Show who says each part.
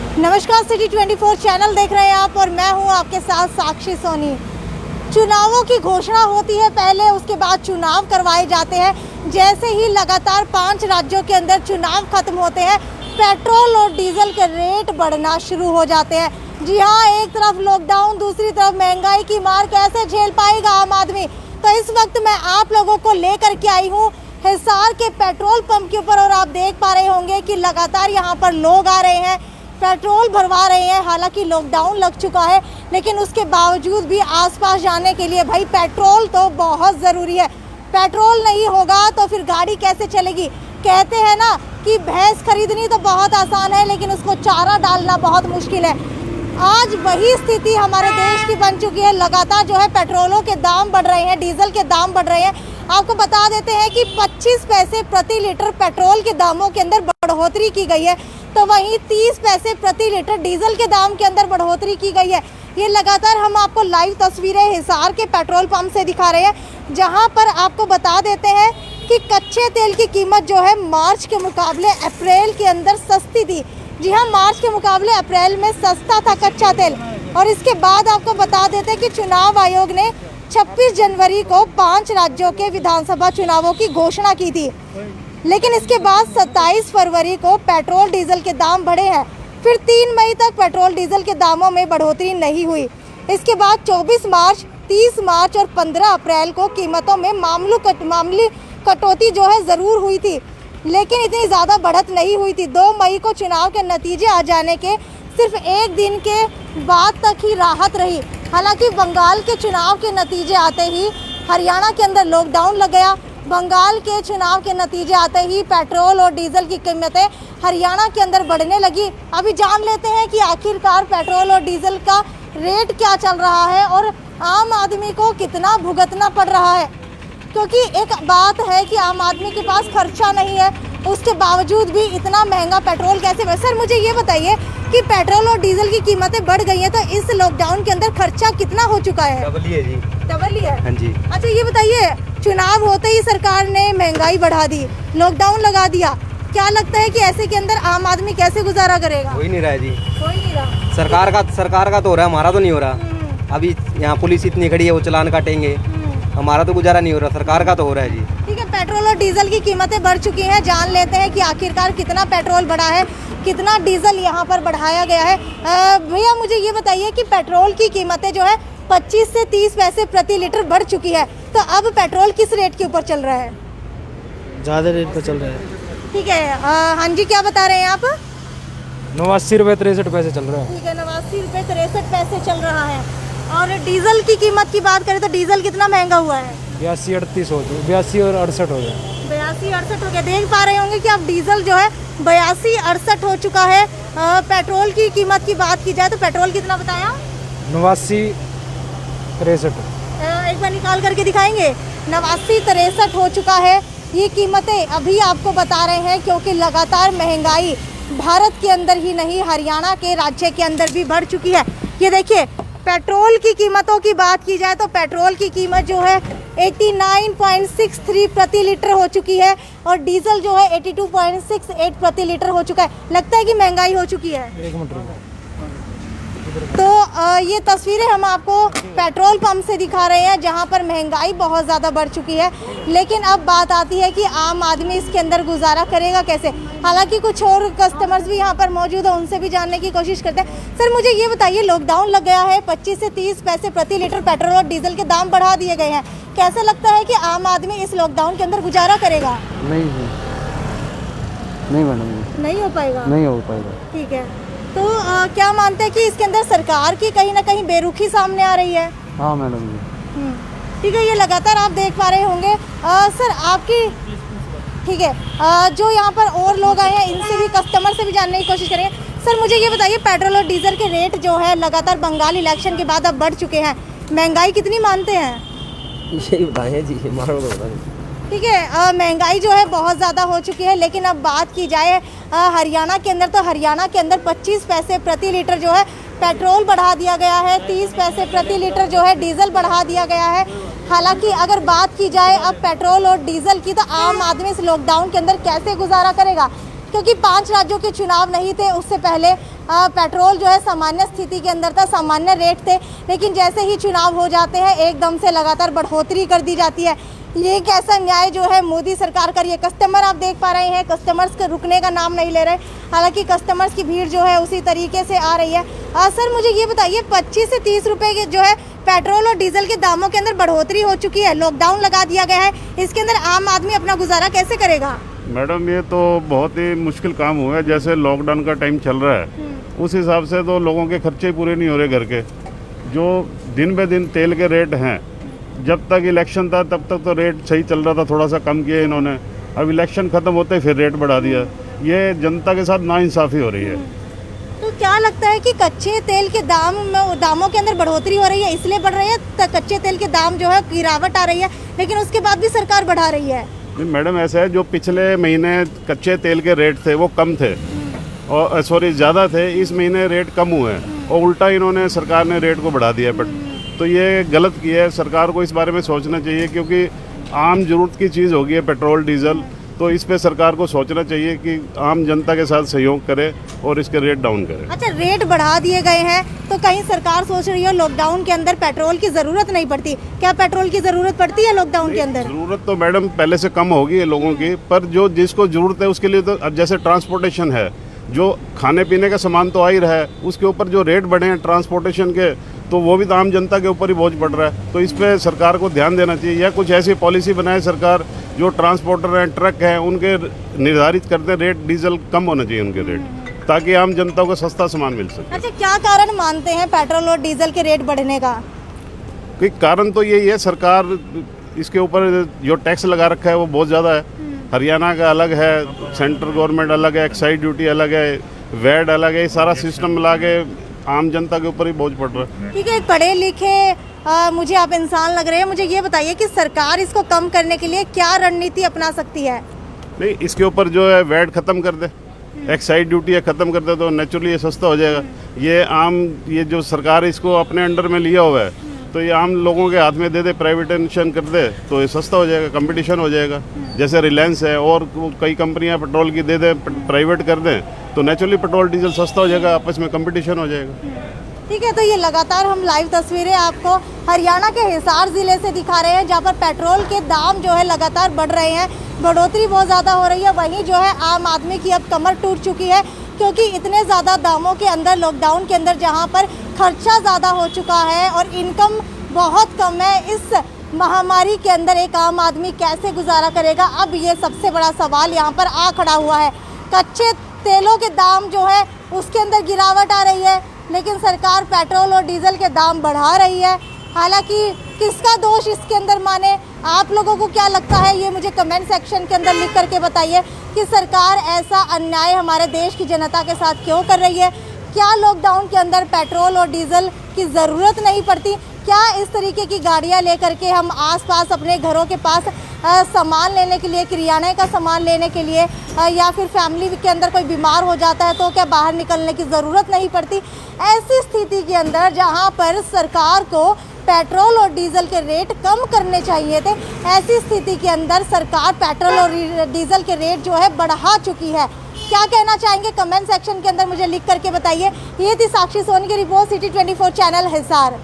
Speaker 1: नमस्कार, city 24 channel देख रहे हैं आप और मैं हूं आपके साथ साक्षी सोनी। चुनावों की घोषणा होती है पहले, उसके बाद चुनाव करवाए जाते हैं। जैसे ही लगातार 5 राज्यों के अंदर चुनाव खत्म होते हैं, पेट्रोल और डीजल के रेट बढ़ना शुरू हो जाते हैं। जी हाँ, एक तरफ लॉकडाउन, दूसरी तरफ महंगाई की मार कैसे झेल पाएगा आम आदमी। तो इस वक्त मैं आप लोगों को लेकर के आई हूँ हिसार के पेट्रोल पंप के ऊपर और आप देख पा रहे होंगे कि लगातार यहाँ पर लोग आ रहे हैं, पेट्रोल भरवा रहे हैं। हालांकि लॉकडाउन लग चुका है, लेकिन उसके बावजूद भी आसपास जाने के लिए भाई पेट्रोल तो बहुत ज़रूरी है। पेट्रोल नहीं होगा तो फिर गाड़ी कैसे चलेगी। कहते हैं ना कि भैंस खरीदनी तो बहुत आसान है, लेकिन उसको चारा डालना बहुत मुश्किल है। आज वही स्थिति हमारे देश की बन चुकी है। लगातार जो है पेट्रोलों के दाम बढ़ रहे हैं, डीजल के दाम बढ़ रहे हैं। आपको बता देते हैं कि 25 पैसे प्रति लीटर पेट्रोल के दामों के अंदर बढ़ोतरी की गई है, तो वहीं 30 पैसे प्रति लीटर डीजल के दाम के अंदर बढ़ोतरी की गई है। ये लगातार हम आपको लाइव तस्वीरें हिसार के पेट्रोल पंप से दिखा रहे हैं, जहां पर आपको बता देते हैं कि कच्चे तेल की कीमत जो है मार्च के मुकाबले अप्रैल के अंदर सस्ती थी। जी हाँ, मार्च के मुकाबले अप्रैल में सस्ता था कच्चा तेल। और इसके बाद आपको बता देते हैं कि चुनाव आयोग ने 26 जनवरी को 5 राज्यों के विधानसभा चुनावों की घोषणा की थी, लेकिन इसके बाद 27 फरवरी को पेट्रोल डीजल के दाम बढ़े हैं। फिर 3 मई तक पेट्रोल डीजल के दामों में बढ़ोतरी नहीं हुई। इसके बाद 24 मार्च, 30 मार्च और 15 अप्रैल को कीमतों में मामूली कटौती जो है ज़रूर हुई थी, लेकिन इतनी ज़्यादा बढ़त नहीं हुई थी। 2 मई को चुनाव के नतीजे आ जाने के सिर्फ एक दिन के बाद तक ही राहत रही। हालांकि बंगाल के चुनाव के नतीजे आते ही हरियाणा के अंदर लॉकडाउन लग गया। बंगाल के चुनाव के नतीजे आते ही पेट्रोल और डीजल की कीमतें हरियाणा के अंदर बढ़ने लगी। अभी जान लेते हैं कि आखिरकार पेट्रोल और डीजल का रेट क्या चल रहा है और आम आदमी को कितना भुगतना पड़ रहा है। क्योंकि एक बात है कि आम आदमी के पास खर्चा नहीं है, उसके बावजूद भी इतना महंगा पेट्रोल कैसे बढ़। सर मुझे ये बताइए कि पेट्रोल और डीजल की कीमतें बढ़ गई हैं, तो इस लॉकडाउन के अंदर खर्चा कितना हो चुका है?
Speaker 2: डबल ही है जी।
Speaker 1: डबल ही है?
Speaker 2: हाँ जी।
Speaker 1: अच्छा ये बताइए, चुनाव होते ही सरकार ने महंगाई बढ़ा दी, लॉकडाउन लगा दिया, क्या लगता है कि ऐसे के अंदर आम आदमी कैसे गुजारा करेगा?
Speaker 2: हो ही नहीं रहा है जी।
Speaker 1: हो ही नहीं रहा।
Speaker 2: सरकार का तो हो रहा है, हमारा तो नहीं हो रहा। अभी यहाँ पुलिस इतनी खड़ी है, वो चालान काटेंगे, हमारा तो गुजारा नहीं हो रहा। सरकार का तो हो रहा है जी।
Speaker 1: ठीक है, पेट्रोल और डीजल की कीमतें बढ़ चुकी हैं। जान लेते हैं कि आखिरकार कितना पेट्रोल बढ़ा है, कितना डीजल यहाँ पर बढ़ाया गया है। भैया मुझे ये बताइए कि पेट्रोल की कीमतें जो है 25 से 30 पैसे प्रति लीटर बढ़ चुकी है, तो अब पेट्रोल किस रेट के ऊपर चल रहा है?
Speaker 3: ज़्यादा रेट पर चल रहा है।
Speaker 1: ठीक है, हाँ जी, क्या बता रहे हैं आप?
Speaker 3: 89 रुपये 63 पैसे चल रहा है।
Speaker 1: ठीक है, 89 रुपये 63 पैसे चल रहा है। और डीजल की कीमत की बात करें तो डीजल कितना महंगा हुआ है?
Speaker 3: 82-38 हो गया, 82 और 68 हो गया।
Speaker 1: 82-68 हो गया। देख पा रहे होंगे कि अब डीजल जो है 82-68 हो चुका है। पेट्रोल की कीमत की बात की जाए तो पेट्रोल कितना बताया?
Speaker 3: 89-63।
Speaker 1: एक बार निकाल करके दिखाएंगे। 89-63 हो चुका है। ये कीमतें अभी आपको बता रहे हैं, क्योंकि लगातार महंगाई भारत के अंदर ही नहीं, हरियाणा के राज्य के अंदर भी बढ़ चुकी है। ये देखिए, पेट्रोल की कीमतों की बात की जाए तो पेट्रोल की कीमत जो है 89.63 प्रति लीटर हो चुकी है और डीजल जो है 82.68 प्रति लीटर हो चुका है। लगता है कि महंगाई हो चुकी है।
Speaker 3: एक मिनट रुको।
Speaker 1: तो ये तस्वीरें हम आपको पेट्रोल पंप से दिखा रहे हैं, जहां पर महंगाई बहुत ज़्यादा बढ़ चुकी है। लेकिन अब बात आती है कि आम आदमी इसके अंदर गुजारा करेगा कैसे। हालांकि कुछ और कस्टमर्स भी यहां पर मौजूद है, उनसे भी जानने की कोशिश करते हैं। सर मुझे ये बताइए, लॉकडाउन लग गया है, 25 से 30 पैसे प्रति लीटर पेट्रोल और डीजल के दाम बढ़ा दिए गए हैं। कैसे लगता है कि आम आदमी इस लॉकडाउन के अंदर गुजारा करेगा?
Speaker 3: नहीं मैडम,
Speaker 1: नहीं हो पाएगा।
Speaker 3: नहीं हो पाएगा।
Speaker 1: ठीक है, तो क्या मानते हैं कि इसके अंदर सरकार की कहीं ना कहीं बेरुखी सामने आ रही है?
Speaker 3: हाँ मैडम जी।
Speaker 1: ठीक है, ये लगातार आप देख पा रहे होंगे। सर आपकी, ठीक है, जो यहाँ पर और लोग आए हैं इनसे भी, कस्टमर से भी जानने की कोशिश करेंगे। सर मुझे ये बताइए, पेट्रोल और डीजल के रेट जो है लगातार बंगाल इलेक्शन के बाद अब बढ़ चुके हैं, महंगाई कितनी मानते हैं?
Speaker 2: यही बताएं जी, मारो तो बताएं।
Speaker 1: ठीक है, महंगाई जो है बहुत ज़्यादा हो चुकी है। लेकिन अब बात की जाए हरियाणा के अंदर, तो हरियाणा के अंदर 25 पैसे प्रति लीटर जो है पेट्रोल बढ़ा दिया गया है, 30 पैसे प्रति लीटर जो है डीजल बढ़ा दिया गया है। हालांकि अगर बात की जाए अब पेट्रोल और डीजल की, तो आम आदमी इस लॉकडाउन के अंदर कैसे गुजारा करेगा, क्योंकि 5 राज्यों के चुनाव नहीं थे, उससे पहले पेट्रोल जो है सामान्य स्थिति के अंदर था, सामान्य रेट थे, लेकिन जैसे ही चुनाव हो जाते हैं एकदम से लगातार बढ़ोतरी कर दी जाती है। ये कैसा न्याय जो है मोदी सरकार का। ये कस्टमर आप देख पा रहे हैं, कस्टमर्स के रुकने का नाम नहीं ले रहे, हालांकि कस्टमर्स की भीड़ जो है उसी तरीके से आ रही है। सर मुझे ये बताइए, 25 से 30 रुपए के जो है पेट्रोल और डीजल के दामों के अंदर बढ़ोतरी हो चुकी है, लॉकडाउन लगा दिया गया है, इसके अंदर आम आदमी अपना गुजारा कैसे करेगा?
Speaker 4: मैडम ये तो बहुत ही मुश्किल काम हुआ है। जैसे लॉकडाउन का टाइम चल रहा है उस हिसाब से तो लोगों के खर्चे पूरे नहीं हो रहे घर के। जो दिन बे दिन तेल के रेट हैं, जब तक इलेक्शन था तब तक तो रेट सही चल रहा था, थोड़ा सा कम किया इन्होंने, अब इलेक्शन ख़त्म होते ही फिर रेट बढ़ा दिया। ये जनता के साथ नाइंसाफ़ी हो रही है।
Speaker 1: तो क्या लगता है कि कच्चे तेल के दामों के अंदर बढ़ोतरी हो रही है इसलिए बढ़ रही है, कच्चे तेल के दाम जो है गिरावट आ रही है, लेकिन उसके बाद भी सरकार बढ़ा रही है?
Speaker 4: मैडम ऐसा है, जो पिछले महीने कच्चे तेल के रेट थे वो कम थे और ज़्यादा थे, इस महीने रेट कम हुए हैं और उल्टा इन्होंने सरकार ने रेट को बढ़ा दिया। बट तो ये गलत किया है, सरकार को इस बारे में सोचना चाहिए, क्योंकि आम ज़रूरत की चीज़ होगी है पेट्रोल डीजल, तो इस पे सरकार को सोचना चाहिए कि आम जनता के साथ सहयोग करे और इसके रेट डाउन करे।
Speaker 1: अच्छा, रेट बढ़ा दिए गए हैं तो कहीं सरकार सोच रही है लॉकडाउन के अंदर पेट्रोल की ज़रूरत नहीं पड़ती। क्या पेट्रोल की ज़रूरत पड़ती है लॉकडाउन के अंदर?
Speaker 4: ज़रूरत तो मैडम पहले से कम होगी लोगों की, पर जो जिसको ज़रूरत है उसके लिए तो, अब जैसे ट्रांसपोर्टेशन है, जो खाने पीने का सामान तो आ ही रहा है, उसके ऊपर जो रेट बढ़े हैं ट्रांसपोर्टेशन के, तो वो भी तो आम जनता के ऊपर ही बोझ पड़ रहा है। तो इस पे सरकार को ध्यान देना चाहिए, या कुछ ऐसी पॉलिसी बनाए सरकार, जो ट्रांसपोर्टर हैं, ट्रक हैं, उनके निर्धारित करते रेट डीजल कम होना चाहिए उनके रेट, ताकि आम जनता को सस्ता सामान मिल सके।
Speaker 1: अच्छा, क्या कारण मानते हैं पेट्रोल और डीजल के रेट बढ़ने का?
Speaker 4: कारण तो यही है, सरकार इसके ऊपर जो टैक्स लगा रखा है वो बहुत ज़्यादा है। हरियाणा का अलग है, सेंट्रल गवर्नमेंट अलग है, एक्साइज ड्यूटी अलग है, वैट अलग है, सारा सिस्टम मिला के आम जनता के ऊपर ही बोझ पड़ रहा है।
Speaker 1: ठीक है, एक पढ़े लिखे मुझे आप इंसान लग रहे हैं, मुझे ये बताइए कि सरकार इसको कम करने के लिए क्या रणनीति अपना सकती है?
Speaker 4: नहीं, इसके ऊपर जो है वैट ख़त्म कर दे, एक्साइज ड्यूटी है ख़त्म कर दे, तो नेचुरली ये सस्ता हो जाएगा। ये जो सरकार इसको अपने अंडर में लिया हुआ है, तो ये आम लोगों के हाथ में दे दे, प्राइवेटाइजेशन कर दे, तो ये सस्ता हो जाएगा, कंपटीशन हो जाएगा। जैसे रिलायंस है और कई कंपनियां पेट्रोल की दे दें, प्राइवेट कर दें, तो नेचुरली पेट्रोल डीजल सस्ता हो जाएगा, आपस में कंपटीशन हो जाएगा।
Speaker 1: ठीक है, तो ये लगातार हम लाइव तस्वीरें आपको हरियाणा के हिसार ज़िले से दिखा रहे हैं, जहाँ पर पेट्रोल के दाम जो है लगातार बढ़ रहे हैं, बढ़ोतरी बहुत ज़्यादा हो रही है। वहीं जो है आम आदमी की अब कमर टूट चुकी है, क्योंकि इतने ज़्यादा दामों के अंदर, लॉकडाउन के अंदर, जहाँ पर खर्चा ज़्यादा हो चुका है और इनकम बहुत कम है, इस महामारी के अंदर एक आम आदमी कैसे गुजारा करेगा? अब ये सबसे बड़ा सवाल यहाँ पर आ खड़ा हुआ है। कच्चे तेलों के दाम जो है उसके अंदर गिरावट आ रही है, लेकिन सरकार पेट्रोल और डीजल के दाम बढ़ा रही है। हालांकि किसका दोष इसके अंदर माने? आप लोगों को क्या लगता है, ये मुझे कमेंट सेक्शन के अंदर लिख करके बताइए कि सरकार ऐसा अन्याय हमारे देश की जनता के साथ क्यों कर रही है? क्या लॉकडाउन के अंदर पेट्रोल और डीजल की ज़रूरत नहीं पड़ती? क्या इस तरीके की गाड़ियां लेकर के हम आसपास अपने घरों के पास सामान लेने के लिए, किराने का सामान लेने के लिए, या फिर फैमिली के अंदर कोई बीमार हो जाता है तो क्या बाहर निकलने की ज़रूरत नहीं पड़ती? ऐसी स्थिति के अंदर जहां पर सरकार को पेट्रोल और डीजल के रेट कम करने चाहिए थे, ऐसी स्थिति के अंदर सरकार पेट्रोल और डीजल के रेट जो है बढ़ा चुकी है। क्या कहना चाहेंगे कमेंट सेक्शन के अंदर मुझे लिख करके बताइए। ये थी साक्षी सोनी की रिपोर्ट, सिटी 24 चैनल हिसार।